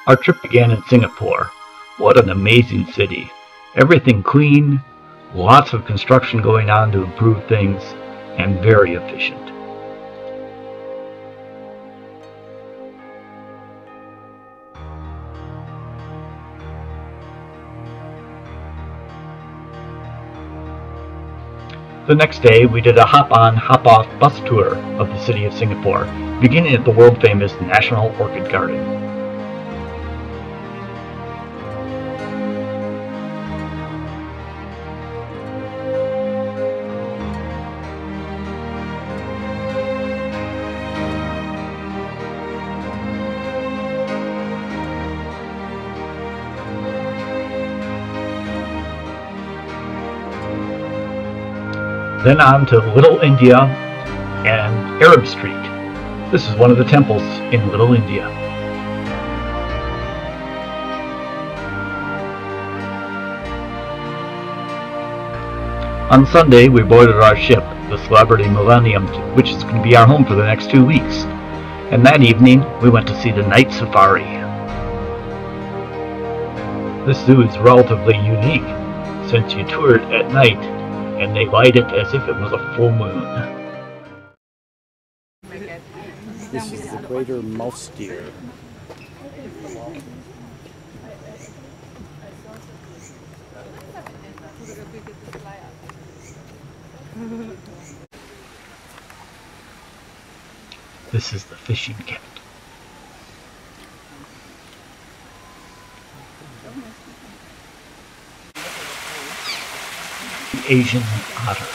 Our trip began in Singapore. What an amazing city. Everything clean, lots of construction going on to improve things, and very efficient. The next day, we did a hop-on, hop-off bus tour of the city of Singapore, beginning at the world-famous National Orchid Garden. Then on to Little India and Arab Street. This is one of the temples in Little India. On Sunday, we boarded our ship, the Celebrity Millenium, which is going to be our home for the next 2 weeks. And that evening, we went to see the night safari. This zoo is relatively unique, since you tour it at night, and they light it as if it was a full moon. This is the greater mouse deer. This is the fishing cat. The Asian otter.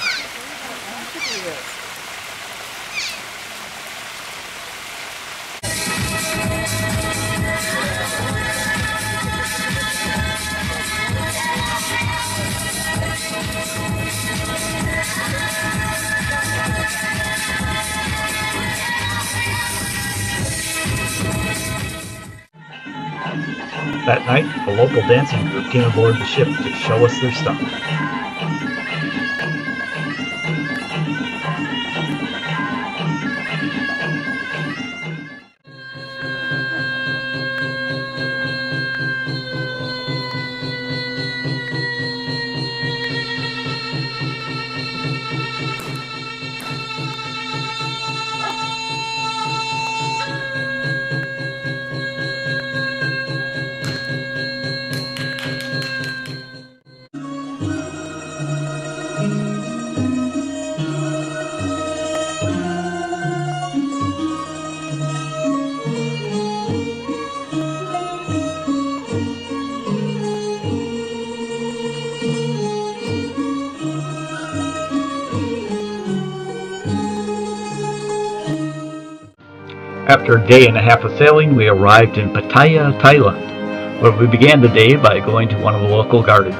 That night, a local dancing group came aboard the ship to show us their stuff. After a day and a half of sailing, we arrived in Pattaya, Thailand, where we began the day by going to one of the local gardens.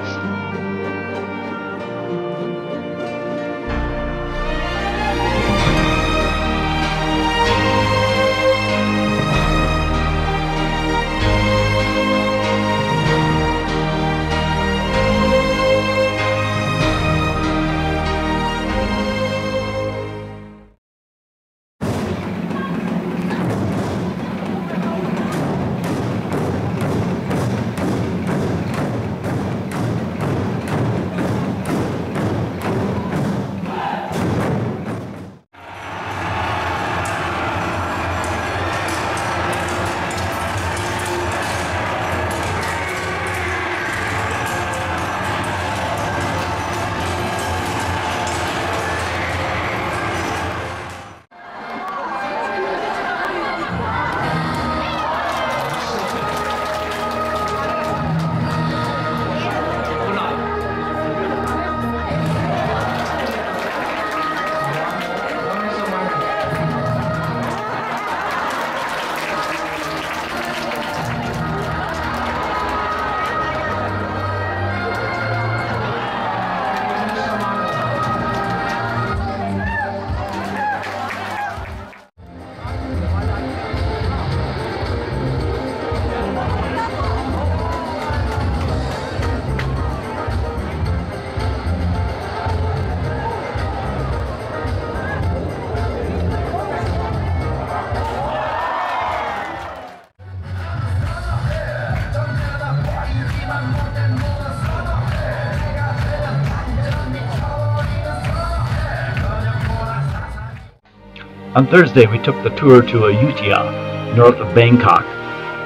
On Thursday, we took the tour to Ayutthaya, north of Bangkok.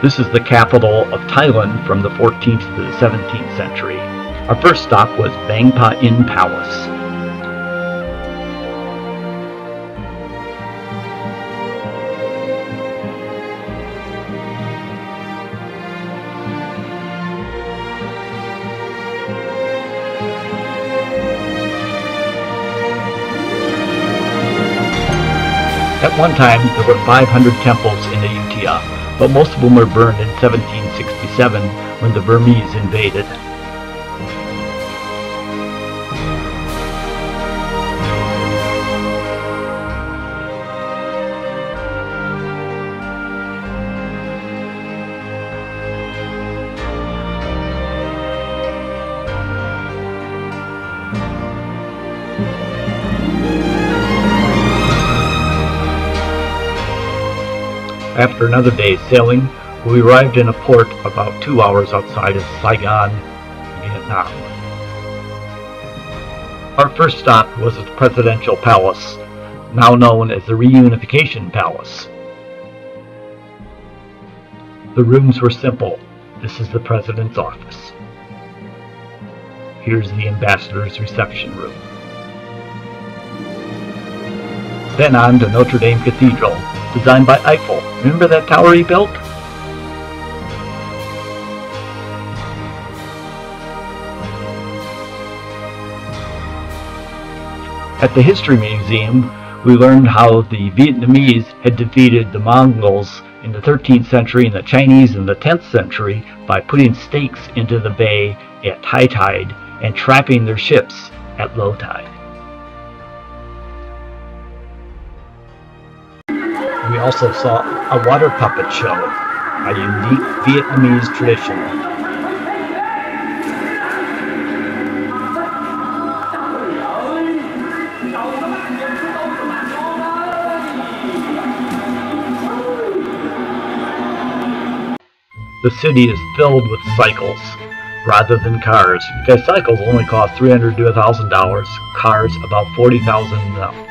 This is the capital of Thailand from the 14th to the 17th century. Our first stop was Bang Pa In Palace. At one time, there were 500 temples in Ayutthaya, but most of them were burned in 1767 when the Burmese invaded. After another day's sailing, we arrived in a port about 2 hours outside of Saigon, Vietnam. Our first stop was at the Presidential Palace, now known as the Reunification Palace. The rooms were simple. This is the President's office. Here's the Ambassador's reception room. Then on to Notre Dame Cathedral, designed by Eiffel. Remember that tower he built? At the History Museum, we learned how the Vietnamese had defeated the Mongols in the 13th century and the Chinese in the 10th century by putting stakes into the bay at high tide and trapping their ships at low tide. We also saw a water puppet show, a unique Vietnamese tradition. The city is filled with cycles rather than cars, because cycles only cost $300 to $1,000, cars about $40,000 now.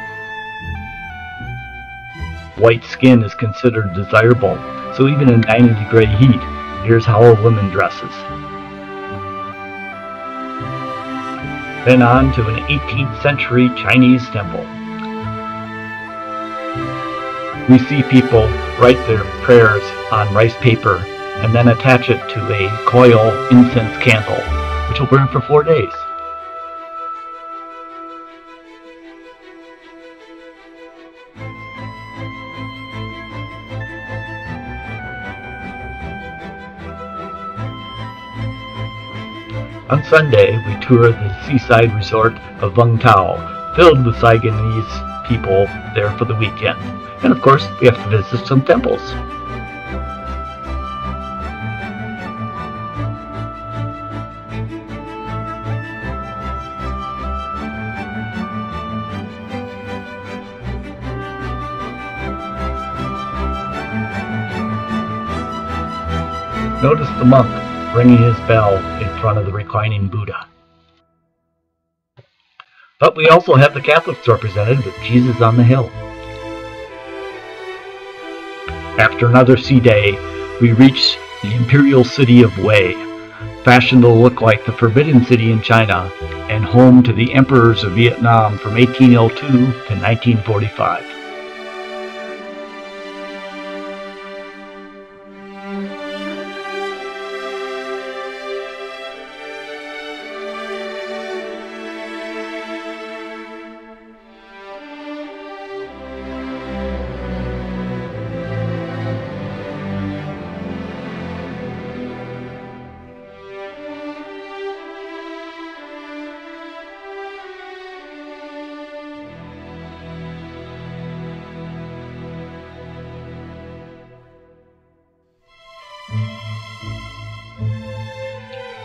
White skin is considered desirable, so even in 90-degree heat, here's how a woman dresses. Then on to an 18th century Chinese temple. We see people write their prayers on rice paper and then attach it to a coil incense candle, which will burn for 4 days. On Sunday, we toured the seaside resort of Vung Tau, filled with Saigonese people there for the weekend. And of course, we have to visit some temples. Notice the monk ringing his bell in front of the reclining Buddha. But we also have the Catholics represented with Jesus on the hill. After another sea day, we reach the imperial city of Wei, fashioned to look like the Forbidden City in China, and home to the emperors of Vietnam from 1802 to 1945.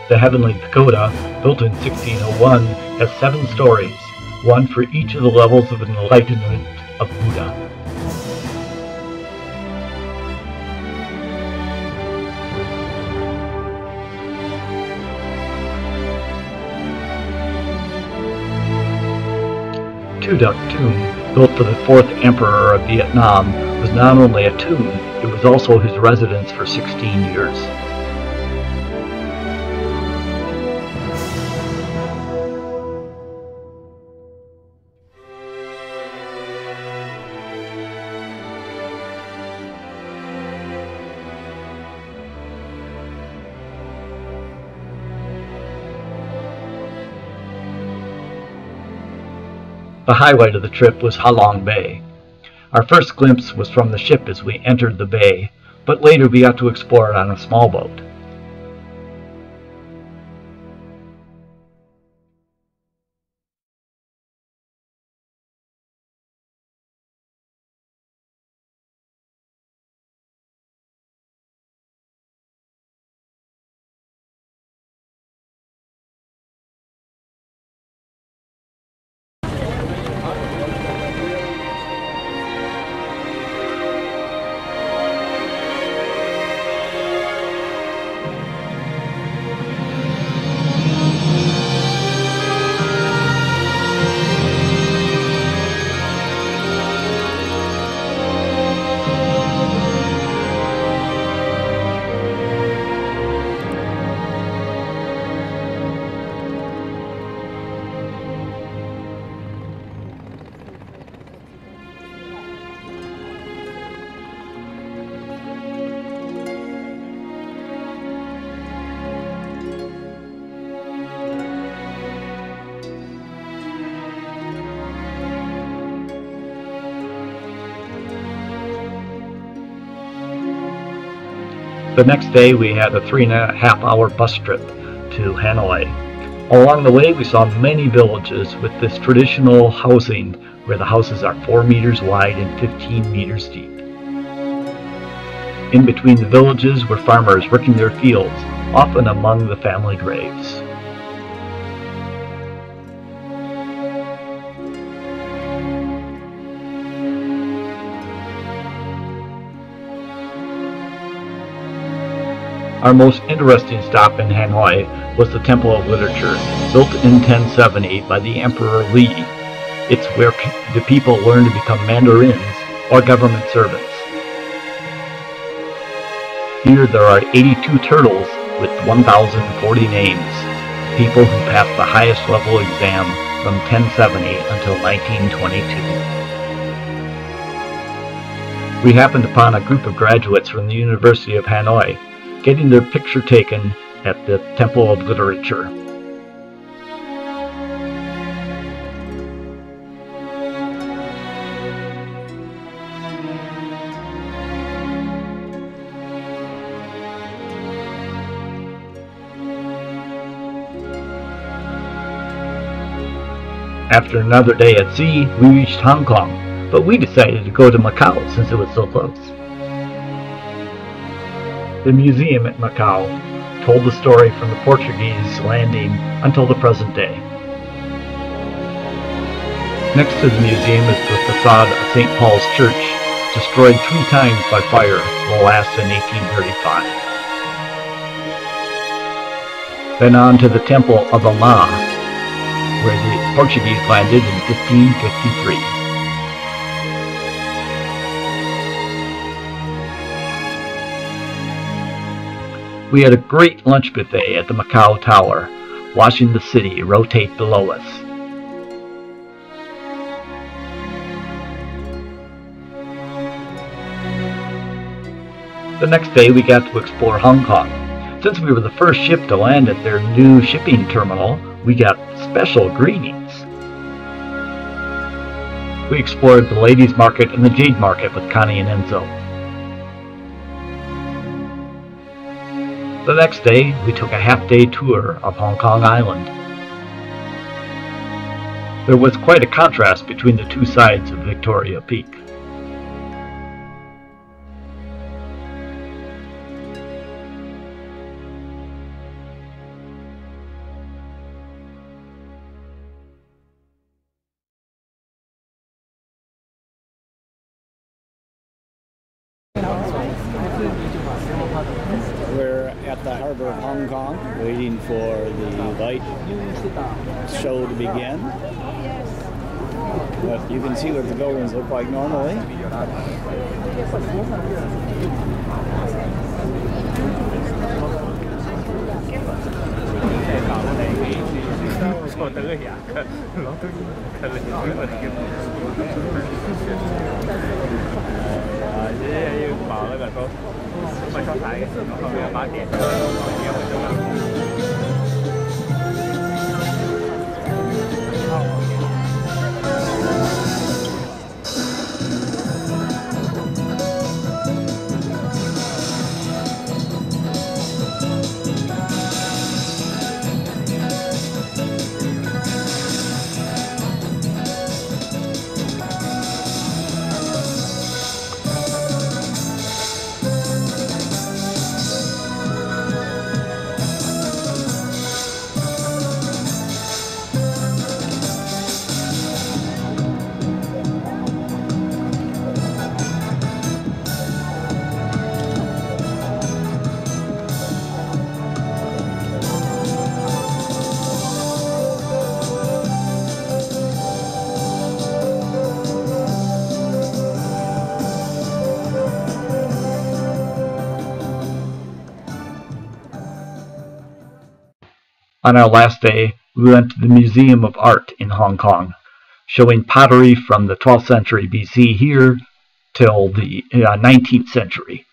The Heavenly Pagoda, built in 1601, has 7 stories, one for each of the levels of enlightenment of Buddha. Tuduc Tomb built for the 4th Emperor of Vietnam, was not only a tomb, it was also his residence for 16 years. The highlight of the trip was Ha Long Bay. Our first glimpse was from the ship as we entered the bay, but later we got to explore it on a small boat. The next day we had a 3.5-hour bus trip to Hanoi. Along the way we saw many villages with this traditional housing where the houses are 4 meters wide and 15 meters deep. In between the villages were farmers working their fields, often among the family graves. Our most interesting stop in Hanoi was the Temple of Literature, built in 1070 by the Emperor Li. It's where the people learn to become mandarins or government servants. Here there are 82 turtles with 1,040 names, people who passed the highest level exam from 1070 until 1922. We happened upon a group of graduates from the University of Hanoi, getting their picture taken at the Temple of Literature. After another day at sea, we reached Hong Kong, but we decided to go to Macau since it was so close. The museum at Macau told the story from the Portuguese landing until the present day. Next to the museum is the facade of St. Paul's Church, destroyed 3 times by fire, the last in 1835. Then on to the Temple of Ama, where the Portuguese landed in 1553. We had a great lunch buffet at the Macau Tower, watching the city rotate below us. The next day we got to explore Hong Kong. Since we were the first ship to land at their new shipping terminal, we got special greetings. We explored the Ladies' Market and the Jade Market with Connie and Enzo. The next day, we took a half-day tour of Hong Kong Island. There was quite a contrast between the 2 sides of Victoria Peak. We're at the harbor of Hong Kong, waiting for the light show to begin. But you can see what the buildings look like normally. On our last day, we went to the Museum of Art in Hong Kong, showing pottery from the 12th century BC here till the 19th century.